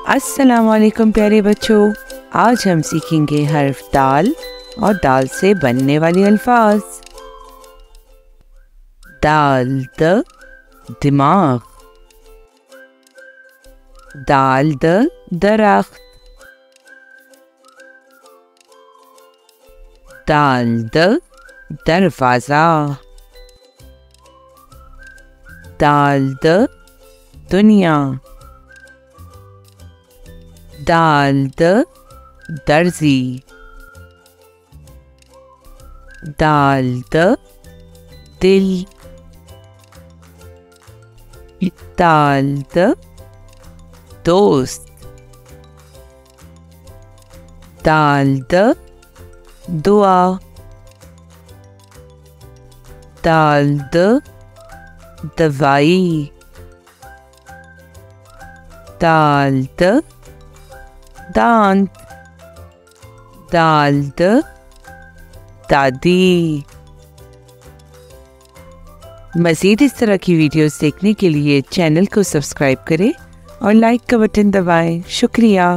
अस्सलाम वालेकुम प्यारे बच्चों, आज हम सीखेंगे हर्फ दाल और दाल से बनने वाले अल्फाज। दाल द दिमाग, दाल द दरख्त, दाल द दरवाज़ा, दाल द दुनिया, दाल द दर्जी, दाल द दिल, दाल द दोस्त, दाल द दुआ, दाल द दवाई, दाल द दांत, दाल द दादी। मज़ीद इस तरह की वीडियोस देखने के लिए चैनल को सब्सक्राइब करें और लाइक का बटन दबाएं। शुक्रिया।